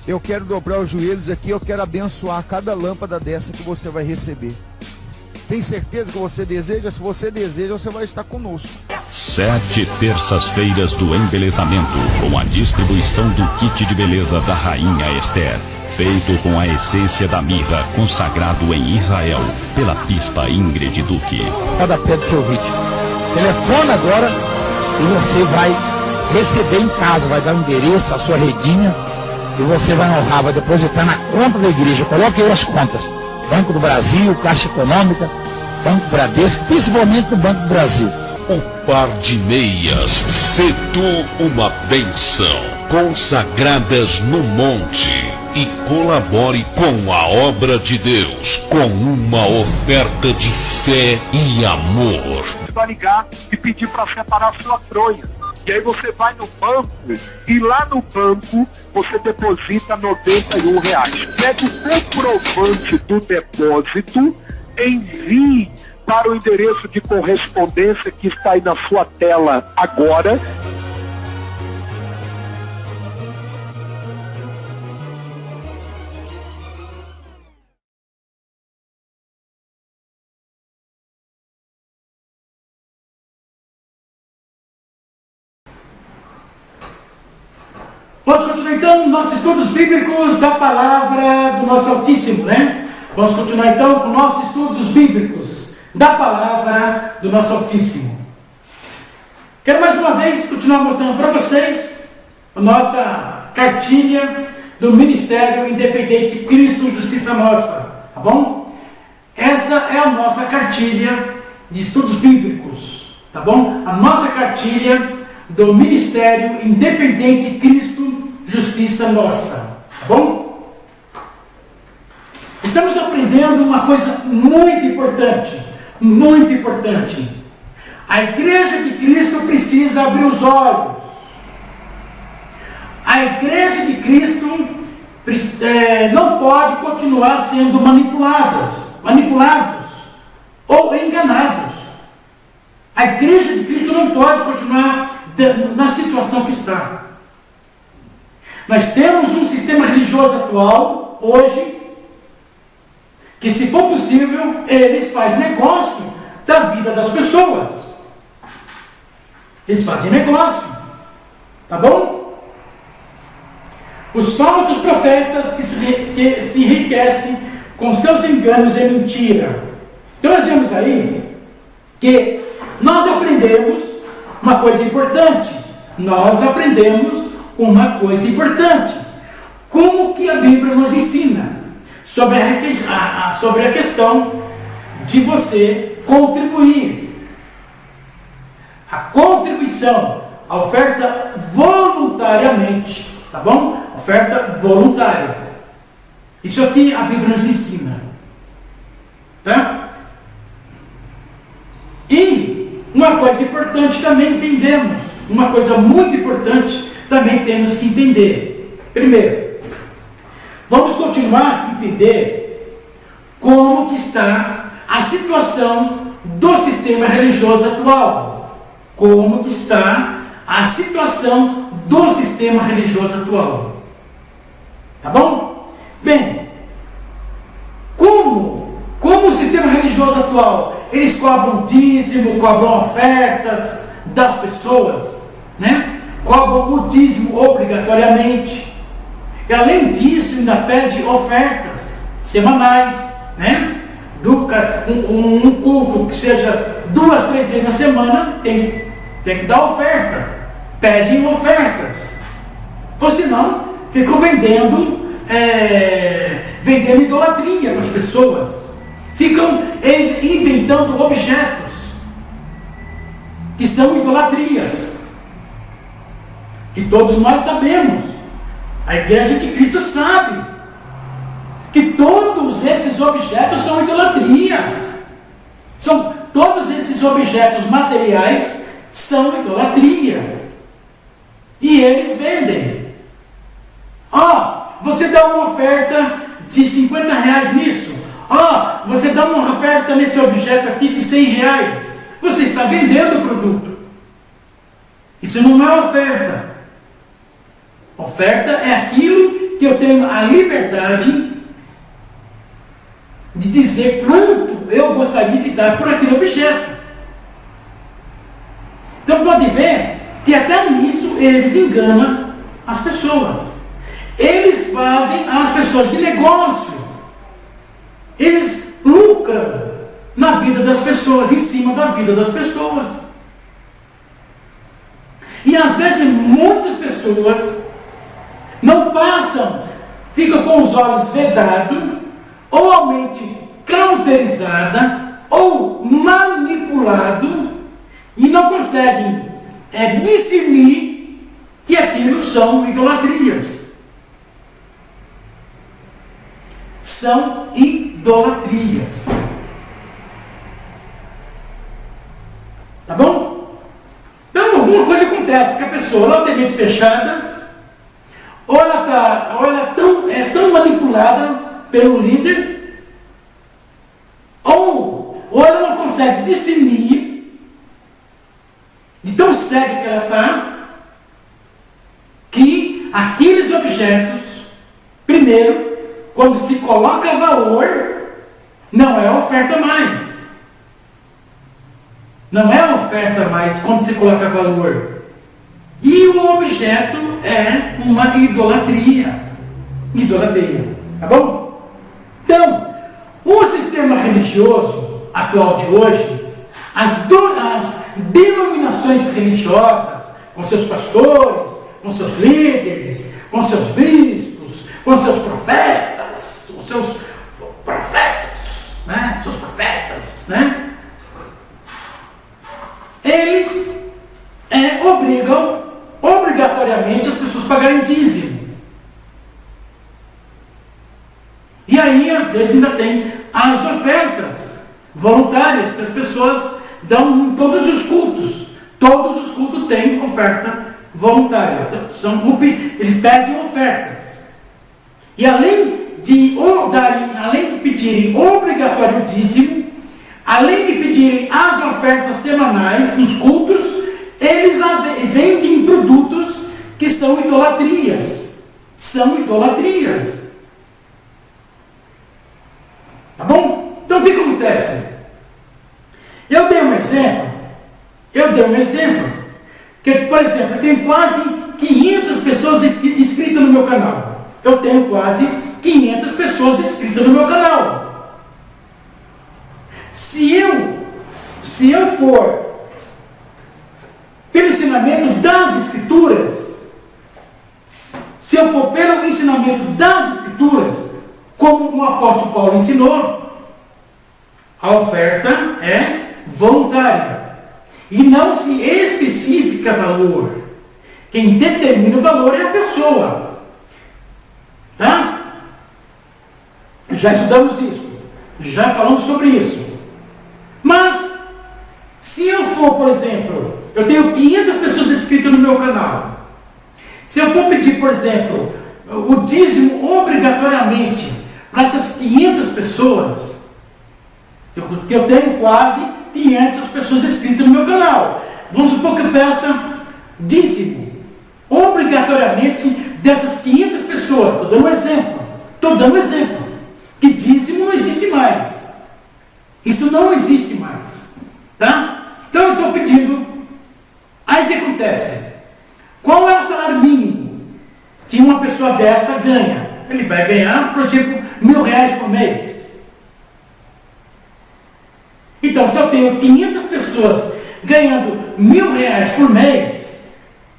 eu quero dobrar os joelhos aqui, eu quero abençoar cada lâmpada dessa que você vai receber. Tem certeza que você deseja? Se você deseja, você vai estar conosco. 7 terças-feiras do embelezamento, com a distribuição do kit de beleza da Rainha Esther, feito com a essência da mirra, consagrado em Israel, pela bispa Ingrid Duque. Cada pé do seu ritmo. Telefone agora e você vai receber em casa, vai dar o endereço, a sua redinha, e você vai honrar, vai depositar na conta da igreja. Coloque aí as contas. Banco do Brasil, Caixa Econômica, Banco Bradesco, principalmente no Banco do Brasil. O par de meias, cedo uma benção, consagradas no monte, e colabore com a obra de Deus, com uma oferta de fé e amor. Você vai ligar e pedir para separar sua fronha. E aí você vai no banco e lá no banco você deposita R$91. Pega o comprovante do depósito, envie para o endereço de correspondência que está aí na sua tela agora. Vamos continuar então nossos estudos bíblicos da palavra do nosso Altíssimo, né? Vamos continuar então com nossos estudos bíblicos da palavra do nosso Altíssimo. Quero mais uma vez continuar mostrando para vocês a nossa cartilha do Ministério Independente Cristo Justiça Nossa, tá bom? Essa é a nossa cartilha de estudos bíblicos, tá bom? A nossa cartilha do Ministério Independente Cristo Justiça Nossa, tá bom? Estamos aprendendo uma coisa muito importante, muito importante. A Igreja de Cristo precisa abrir os olhos. A Igreja de Cristo não pode continuar sendo manipulados ou enganados. A Igreja de Cristo não pode continuar na situação que está. Nós temos um sistema religioso atual, hoje, que, se for possível, eles fazem negócio da vida das pessoas. Eles fazem negócio. Tá bom? Os falsos profetas que se enriquecem com seus enganos e mentira. Então nós vemos aí que nós aprendemos uma coisa importante. Nós aprendemos uma coisa importante. Como que a Bíblia nos ensina sobre a questão de você contribuir. A contribuição, a oferta voluntariamente, tá bom? Oferta voluntária. Isso aqui a Bíblia nos ensina. Tá? E uma coisa importante também entendemos. Uma coisa muito importante também temos que entender. Primeiro, vamos continuar a entender como que está a situação do sistema religioso atual. Como que está a situação do sistema religioso atual. Tá bom? Bem, como o sistema religioso atual, eles cobram dízimo, cobram ofertas das pessoas, né? Cobram o dízimo obrigatoriamente. E além disso, ainda pede ofertas semanais, né? Um culto que seja 2, 3 vezes na semana, tem que dar oferta. Pedem ofertas. Ou senão, ficam vendendo idolatria para as pessoas. Ficam inventando objetos que são idolatrias. Que todos nós sabemos. A Igreja de Cristo sabe que todos esses objetos são idolatria. Todos esses objetos materiais são idolatria. E eles vendem. Você dá uma oferta de R$50 nisso. Você dá uma oferta nesse objeto aqui de R$100. Você está vendendo o produto. Isso não é oferta. Oferta é aquilo que eu tenho a liberdade de dizer quanto eu gostaria de dar por aquele objeto. Então pode ver que até nisso eles enganam as pessoas. Eles fazem as pessoas de negócio. Eles lucram na vida das pessoas, em cima da vida das pessoas. E às vezes muitas pessoas não passam, ficam com os olhos vedados, ou a mente cauterizada, ou manipulado, e não conseguem discernir que aquilo são idolatrias. São idolatrias. Tá bom? Então alguma coisa acontece, que a pessoa ela tem mente fechada, ou ela é tão manipulada pelo líder, ou ela não consegue discernir de tão cega que ela está, que aqueles objetos, primeiro, quando se coloca valor, não é oferta mais. Não é oferta mais quando se coloca valor. E o objeto é uma idolatria. Idolatria. Tá bom? Então, o sistema religioso atual de hoje, as denominações religiosas, com seus pastores, com seus líderes, com seus bispos, com seus profetas, os seus profetas, né? Seus profetas, né? Eles obrigam obrigatoriamente as pessoas a pagarem dízimo. E aí, às vezes, ainda tem as ofertas voluntárias que as pessoas dão em todos os cultos. Todos os cultos têm oferta voluntária. Eles pedem ofertas. E além de pedirem obrigatório dízimo, além de pedirem as ofertas semanais nos cultos, eles vendem produtos que são idolatrias. São idolatrias. Tá bom? Então o que acontece? Eu dei um exemplo. Que, por exemplo, eu tenho quase 500 pessoas inscritas no meu canal. Eu tenho quase 500 pessoas inscritas no meu canal. Se eu for pelo ensinamento das Escrituras, como o apóstolo Paulo ensinou, a oferta é voluntária. E não se especifica valor. Quem determina o valor é a pessoa. Tá? Já estudamos isso. Já falamos sobre isso. Mas, se eu for, por exemplo, eu tenho 500 pessoas inscritas no meu canal. Se eu for pedir, por exemplo, o dízimo obrigatoriamente para essas 500 pessoas, que eu tenho quase 500 pessoas inscritas no meu canal. Vamos supor que eu peça dízimo obrigatoriamente dessas 500 pessoas. Estou dando um exemplo. Que dízimo não existe mais. Isso não existe mais. Tá? Então eu estou pedindo. Aí o que acontece? Qual é o salário mínimo que uma pessoa dessa ganha? Ele vai ganhar, por exemplo, R$1.000 por mês. Então, se eu tenho 500 pessoas ganhando R$1.000 por mês,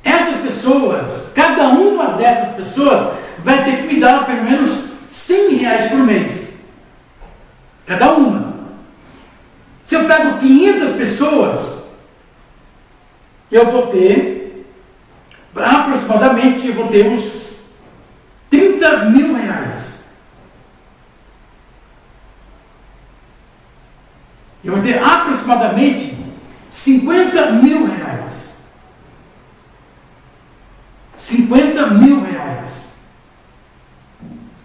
essas pessoas, cada uma dessas pessoas, vai ter que me dar pelo menos R$100 por mês. Cada uma. Se eu pego 500 pessoas, eu vou ter, aproximadamente, uns R$30.000. Eu vou ter aproximadamente R$50.000. R$50.000.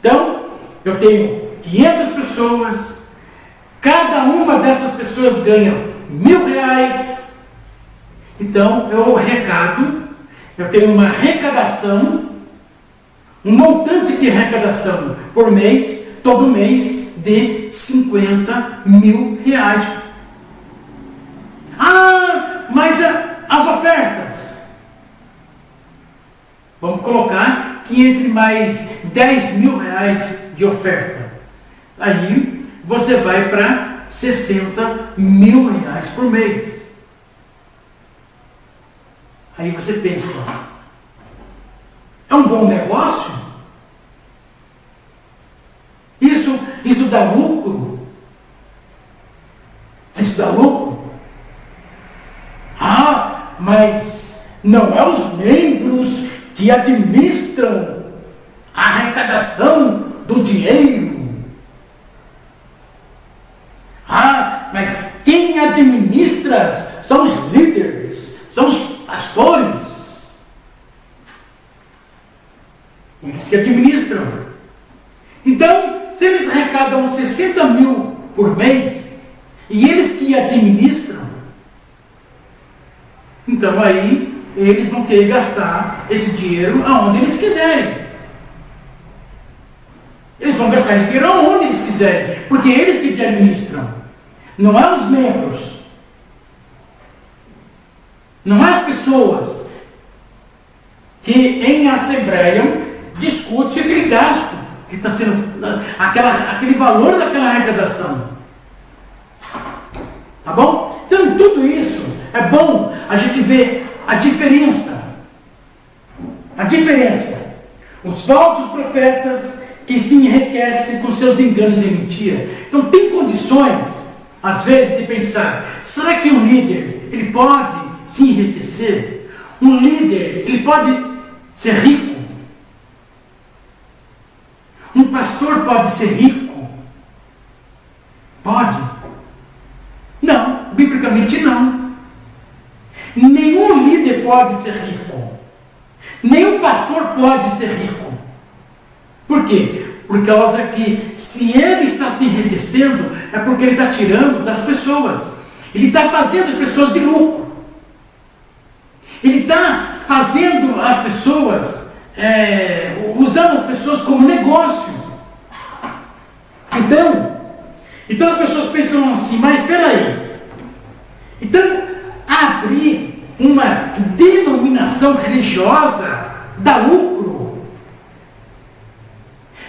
Então, eu tenho 500 pessoas, cada uma dessas pessoas ganha R$1.000. Então, eu arrecado, eu tenho uma arrecadação um montante de arrecadação por mês, todo mês, de 50 mil reais. Ah, mas as ofertas? Vamos colocar que entre mais 10 mil reais de oferta. Aí você vai para 60 mil reais por mês. Aí você pensa, é um bom negócio? Isso dá lucro? Isso dá lucro? Ah, mas não é os membros que administram a arrecadação do dinheiro. Ah, mas quem administra são os líderes, são os pastores. Eles que administram. Então, se eles arrecadam 60 mil por mês, e eles que administram, então aí eles vão querer gastar esse dinheiro aonde eles quiserem. Eles vão gastar esse dinheiro aonde eles quiserem, porque eles que te administram. Não é os membros. Não é as pessoas que em assembleia discute aquele gasto que está sendo, aquele valor daquela arrecadação. Tá bom? Então tudo isso é bom a gente ver a diferença. A diferença. Os falsos profetas que se enriquecem com seus enganos e mentira. Então tem condições, às vezes, de pensar, será que um líder, ele pode se enriquecer? Um líder, ele pode ser rico? Um pastor pode ser rico? Pode? Não, biblicamente não. Nenhum líder pode ser rico. Nenhum pastor pode ser rico. Por quê? Por causa que se ele está se enriquecendo, é porque ele está tirando das pessoas. Ele está fazendo as pessoas de lucro. Ele está fazendo as pessoas, usando as pessoas como negócio. Então as pessoas pensam assim, mas espera aí. Então, abrir uma denominação religiosa dá lucro.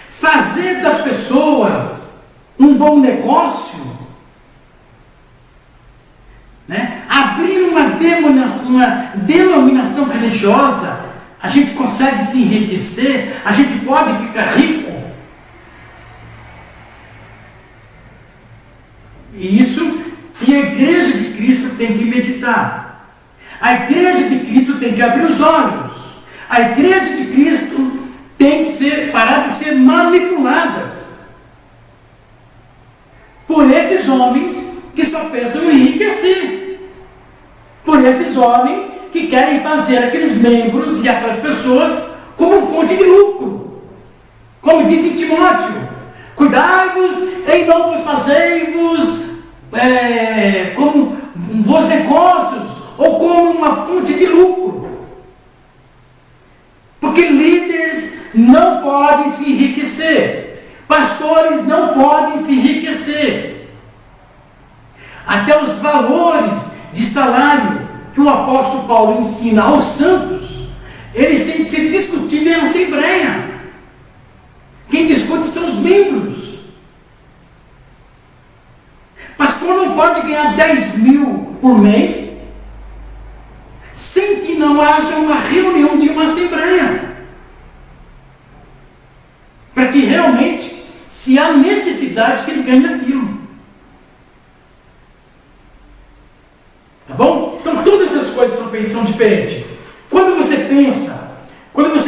Fazer das pessoas um bom negócio, né? Abrir uma denominação religiosa, a gente consegue se enriquecer, a gente pode ficar rico. E isso que a igreja de Cristo tem que meditar. A igreja de Cristo tem que abrir os olhos. A igreja de Cristo tem que parar de ser manipuladas por esses homens que só pensam em enriquecer. Por esses homens que querem fazer aqueles membros e aquelas pessoas como fonte de lucro. Como diz em Timóteo, cuidai-vos em não vos fazei-vos como vos negócios ou como uma fonte de lucro. Porque líderes não podem se enriquecer. Pastores não podem se enriquecer. Até os valores de salário que o apóstolo Paulo ensina aos santos, eles têm que ser discutidos em assembleia. Quem discute são os membros. Pastor não pode ganhar 10 mil por mês sem que não haja uma reunião de uma assembleia. Para que realmente, se há necessidade, que ele ganhe aquilo. Tá bom? Então todas essas coisas são diferentes. Quando você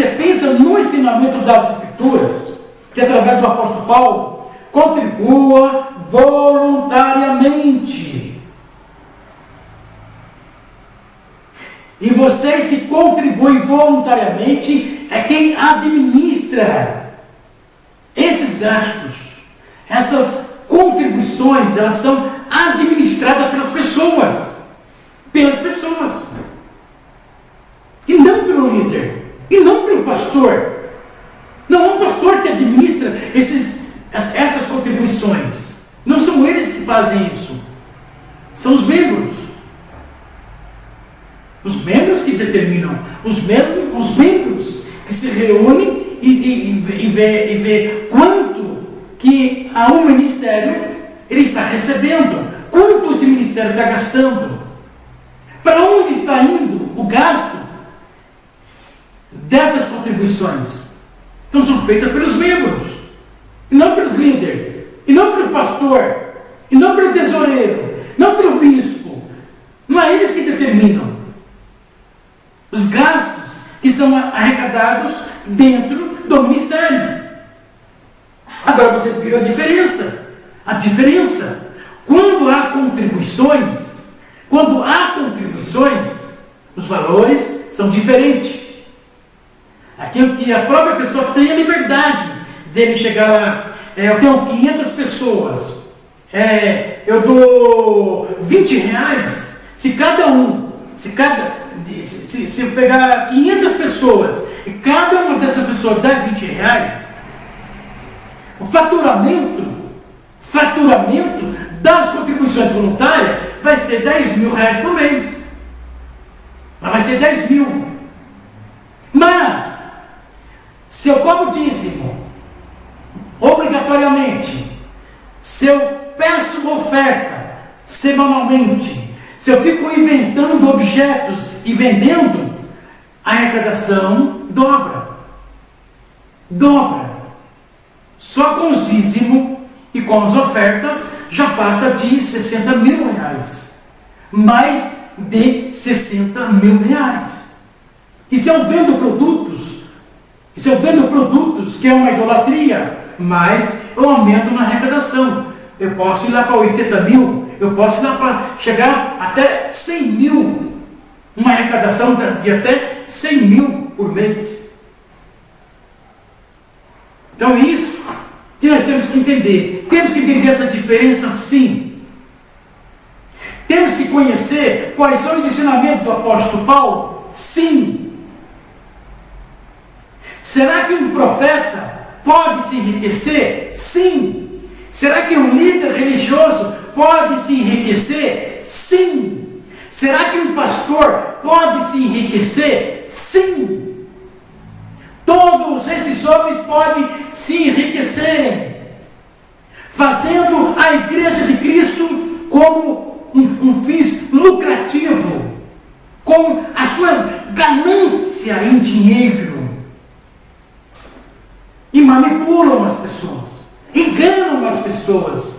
pensa no ensinamento das Escrituras, que através do apóstolo Paulo, contribua voluntariamente. E vocês que contribuem voluntariamente é quem administra esses gastos. Essas contribuições, elas são administradas pelas pessoas. Pelas pessoas. E não pelo líder. E não pelo pastor. essas contribuições. Não são eles que fazem isso. São os membros. Os membros que determinam. Os membros que se reúnem e vê quanto que um ministério ele está recebendo. Quanto esse ministério está gastando. Para onde está indo o gasto dessas contribuições? Então são feitas pelos membros, e não pelos líderes, e não pelo pastor, e não pelo tesoureiro, não pelo bispo. Não é eles que determinam os gastos que são arrecadados dentro do ministério. Agora vocês viram a diferença. A diferença. Quando há contribuições, os valores são diferentes. Aquilo que a própria pessoa tem a liberdade dele chegar lá. Eu tenho 500 pessoas. Eu dou 20 reais. Se eu pegar 500 pessoas e cada uma dessas pessoas dá 20 reais, o faturamento das contribuições voluntárias vai ser 10 mil reais por mês. Mas vai ser 10 mil. Mas, se eu cobro dízimo, obrigatoriamente, se eu peço uma oferta semanalmente, se eu fico inventando objetos e vendendo, a arrecadação dobra. Só com os dízimos e com as ofertas já passa de 60 mil reais. Mais de 60 mil reais. E se eu vendo produtos, que é uma idolatria, mas eu aumento na arrecadação. Eu posso ir lá para 80 mil, eu posso ir lá para chegar até 100 mil. Uma arrecadação de até 100 mil por mês. Então isso que nós temos que entender. Temos que entender essa diferença, sim. Temos que conhecer quais são os ensinamentos do apóstolo Paulo, sim. Será que um profeta pode se enriquecer? Sim. Será que um líder religioso pode se enriquecer? Sim. Será que um pastor pode se enriquecer? Sim. Todos esses homens podem se enriquecerem, fazendo a igreja de Cristo como um fim lucrativo, com as suas ganâncias em dinheiro. E manipulam as pessoas, enganam as pessoas,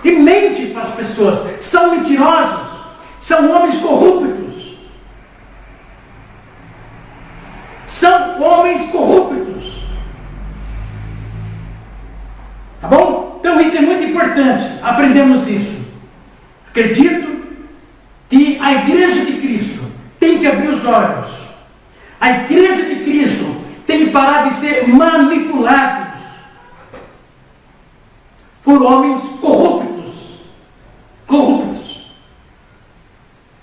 e mentem para as pessoas. São mentirosos, são homens corruptos. São homens corruptos. Tá bom? Então isso é muito importante, aprendemos isso. Acredito que a igreja de Cristo tem que abrir os olhos. A igreja de Cristo tem que parar de ser manipulados por homens corruptos.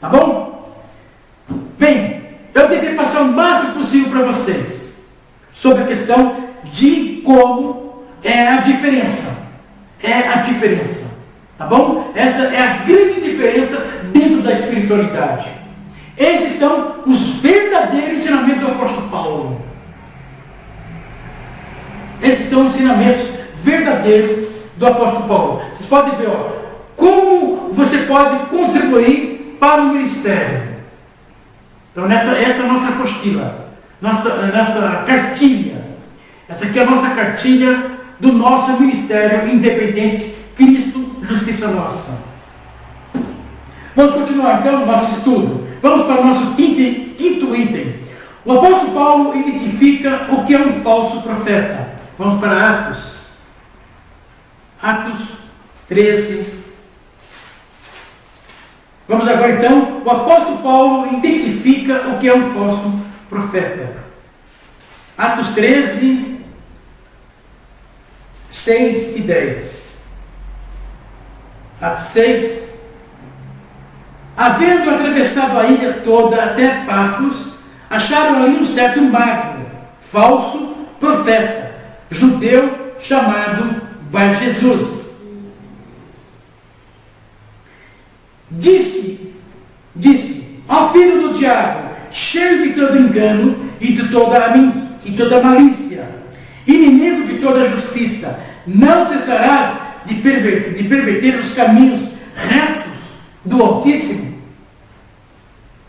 Tá bom? Bem, eu tentei passar o máximo possível para vocês sobre a questão de como é a diferença. Tá bom? Essa é a grande diferença dentro da espiritualidade. Esses são os verdadeiros ensinamentos do apóstolo Paulo. Esses são os ensinamentos verdadeiros do apóstolo Paulo. Vocês podem ver, como você pode contribuir para o ministério. Então, essa é a nossa apostila, nossa cartilha. Essa aqui é a nossa cartilha do nosso ministério independente, Cristo, Justiça Nossa. Vamos continuar então o nosso estudo. Vamos para o nosso quinto item. O apóstolo Paulo identifica o que é um falso profeta. Vamos para Atos 13. Vamos agora então, o apóstolo Paulo identifica o que é um falso profeta. Atos 13, 6 e 10. Atos 6. Havendo atravessado a ilha toda até Pafos, acharam ali um certo mago, falso profeta, judeu, chamado Bar-Jesus. Disse, ó filho do diabo, cheio de todo engano e de toda malícia, inimigo de toda justiça, não cessarás de perverter os caminhos retos do Altíssimo.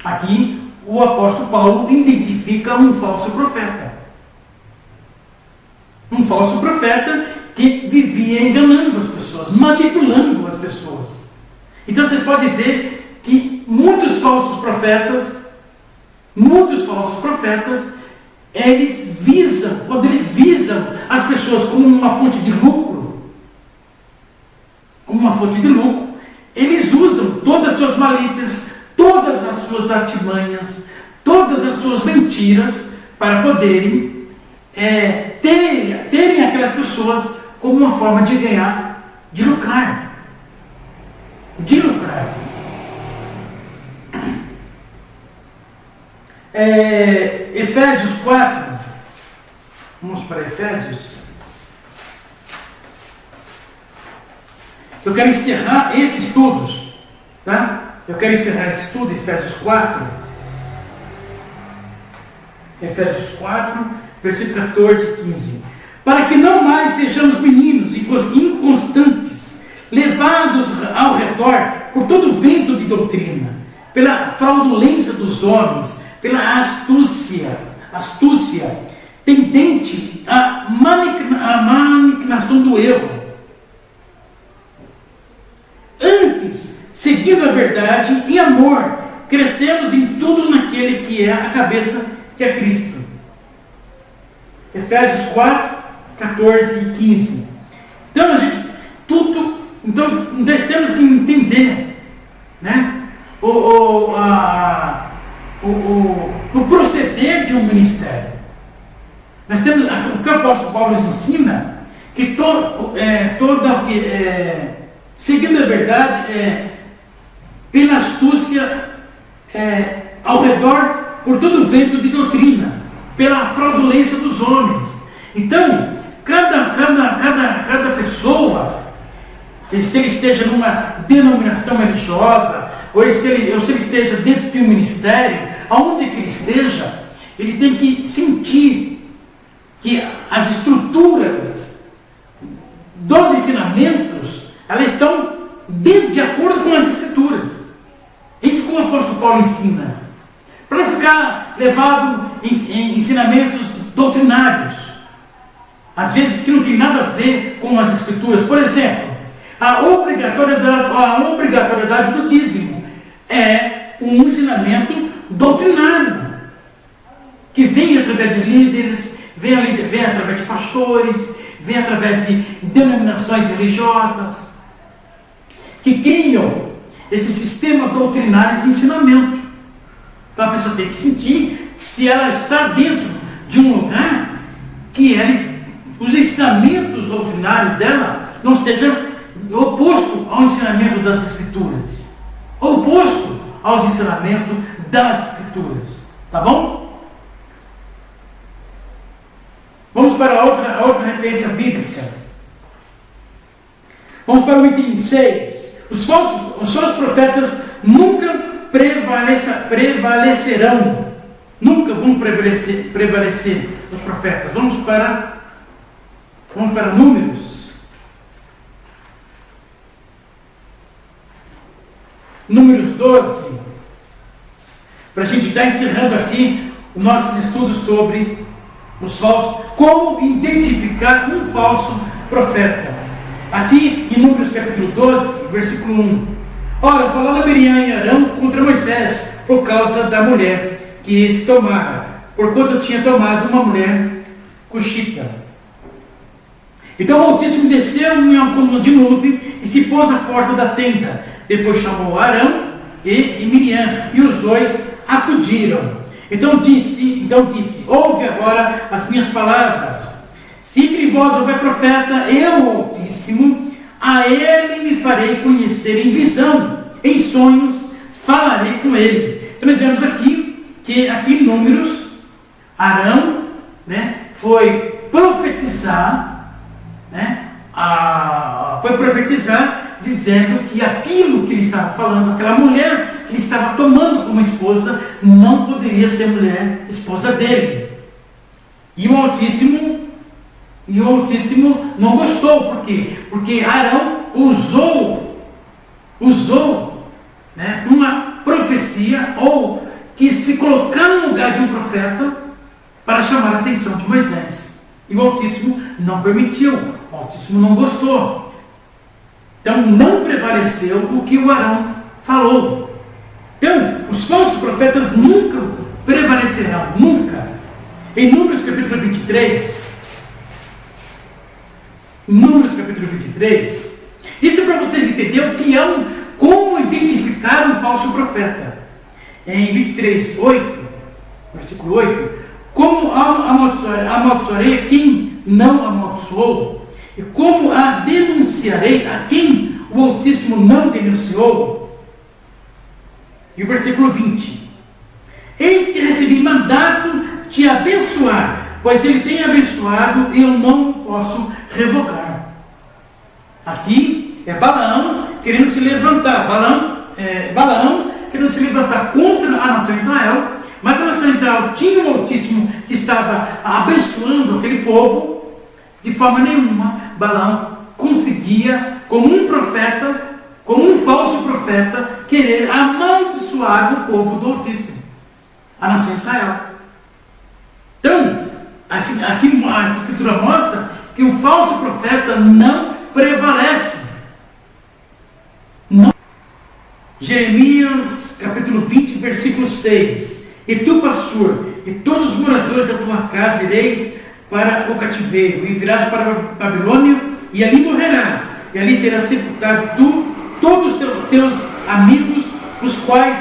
Aqui o apóstolo Paulo identifica um falso profeta. Um falso profeta que vivia enganando as pessoas, manipulando as pessoas. Então vocês podem ver que muitos falsos profetas, quando eles visam as pessoas como uma fonte de lucro, eles usam todas as suas malícias, todas as suas artimanhas, todas as suas mentiras para poderem terem aquelas pessoas como uma forma de ganhar, de lucrar. Efésios 4, vamos para Efésios. Eu quero encerrar esses estudos, tá? Efésios 4. Efésios 4, versículo 14 e 15. Para que não mais sejamos meninos inconstantes, levados ao redor por todo vento de doutrina, pela fraudulência dos homens, pela astúcia tendente à malignação do erro. Antes, seguindo a verdade em amor, crescemos em tudo naquele que é a cabeça, que é Cristo. Efésios 4, 14 e 15. Então, nós temos que entender, né, o proceder de um ministério. Nós temos, o que o apóstolo Paulo nos ensina, que seguindo a verdade, pela astúcia ao redor, por todo vento de doutrina, pela fraudulência dos homens. Então, cada pessoa, se ele esteja numa denominação religiosa, ou se ele esteja dentro de um ministério, aonde que ele esteja, ele tem que sentir que as estruturas dos ensinamentos, elas estão de acordo com as Escrituras. Isso que o apóstolo Paulo ensina. Para não ficar levado em ensinamentos doutrinários, às vezes que não tem nada a ver com as Escrituras. Por exemplo, a obrigatoriedade do dízimo é um ensinamento doutrinário, que vem através de líderes, vem através de pastores, vem através de denominações religiosas, que criam esse sistema doutrinário de ensinamento. Então a pessoa tem que sentir que, se ela está dentro de um lugar, que os ensinamentos doutrinários dela não sejam oposto ao ensinamento das Escrituras, oposto aos ensinamentos das Escrituras. Tá bom? Vamos para outra referência bíblica. Vamos para o item 6. Os falsos profetas nunca prevalecerão. Nunca vão prevalecer os profetas. Vamos para Números. Números 12. Para a gente estar encerrando aqui os nossos estudos sobre os falsos. Como identificar um falso profeta. Aqui em Números capítulo 12, versículo 1. Ora, falaram Miriam e Arão contra Moisés por causa da mulher que esse tomara, porquanto tinha tomado uma mulher cuxita. Então o Altíssimo desceu em uma coluna de nuvem e se pôs à porta da tenda. Depois chamou Arão e Miriam, e os dois acudiram. Então disse, ouve agora as minhas palavras. Se entre vós houver profeta, eu, Altíssimo, a ele me farei conhecer em visão, em sonhos falarei com ele. Então nós vemos aqui, que aqui em Números, Arão, né, foi profetizar né, foi profetizar, dizendo que aquilo que ele estava falando, aquela mulher que ele estava tomando como esposa, não poderia ser mulher, esposa dele. E o Altíssimo não gostou. Por quê? Porque Arão usou, né, uma profecia, ou quis se colocar no lugar de um profeta para chamar a atenção de Moisés. E o Altíssimo não permitiu, o Altíssimo não gostou. Então não prevaleceu o que o Arão falou. Então, os falsos profetas nunca prevalecerão, nunca. Em Números capítulo 23, isso é para vocês entenderem o que é como identificar um falso profeta. Em 23, 8, versículo 8, como amaldiçoarei a quem não amaldiçoou, e como a denunciarei a quem o Altíssimo não denunciou. E o versículo 20, eis que recebi mandato de abençoar, pois ele tem abençoado e eu não posso revogar. Aqui é Balaão querendo se levantar, Balaão querendo se levantar contra a nação de Israel, mas a nação de Israel tinha o Altíssimo que estava abençoando aquele povo. De forma nenhuma Balaão conseguia, como um profeta, como um falso profeta, querer amaldiçoar o povo do Altíssimo, a nação de Israel. Então, assim, aqui a Escritura mostra que o falso profeta não prevalece. Não. Jeremias capítulo 20, versículo 6. E tu, Passur, e todos os moradores da tua casa ireis para o cativeiro, e virás para a Babilônia, e ali morrerás, e ali serás sepultado tu, todos os teus amigos, os quais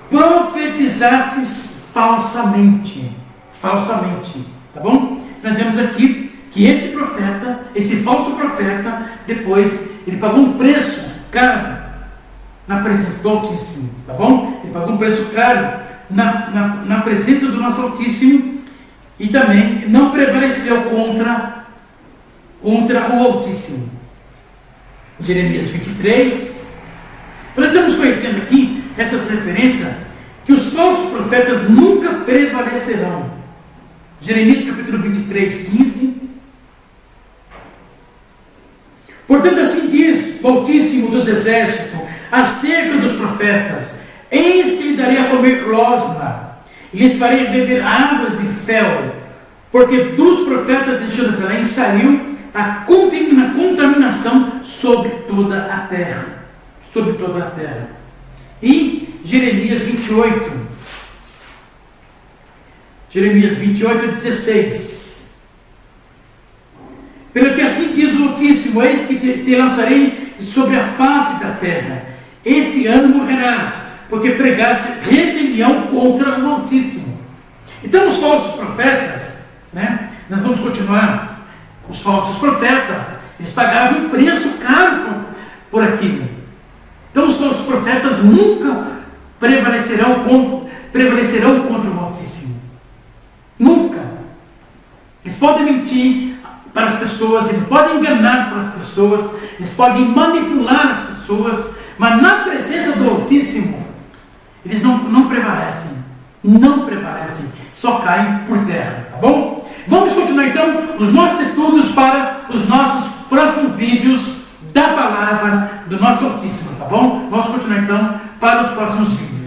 profetizastes falsamente. Tá bom? Nós vemos aqui que esse profeta, esse falso profeta, depois ele pagou um preço caro na presença do Altíssimo, tá bom? Ele pagou um preço caro na presença do nosso Altíssimo, e também não prevaleceu contra o Altíssimo. Jeremias 23. Nós estamos conhecendo aqui essas referências, que os falsos profetas nunca prevalecerão. Jeremias capítulo 23, 15. Portanto, assim diz o Altíssimo dos Exércitos acerca dos profetas: eis que lhe darei a comer losna, e lhes farei beber águas de fel, porque dos profetas de Jerusalém saiu a contaminação sobre toda a terra. E Jeremias 28, 16. Pelo que assim diz o Altíssimo: eis que te lançarei sobre a face da terra. Este ano morrerás, porque pregaste rebelião contra o Altíssimo. Então os falsos profetas, né? Nós vamos continuar. Os falsos profetas, eles pagavam um preço caro por aquilo. Então os falsos profetas nunca prevalecerão contra o Altíssimo. Nunca. Eles podem mentir para as pessoas, eles podem enganar para as pessoas, eles podem manipular as pessoas, mas na presença do Altíssimo, eles não prevalecem. Não prevalecem. Só caem por terra. Tá bom? Vamos continuar então os nossos estudos para os nossos próximos vídeos da palavra do nosso Altíssimo. Tá bom? Vamos continuar então para os próximos vídeos.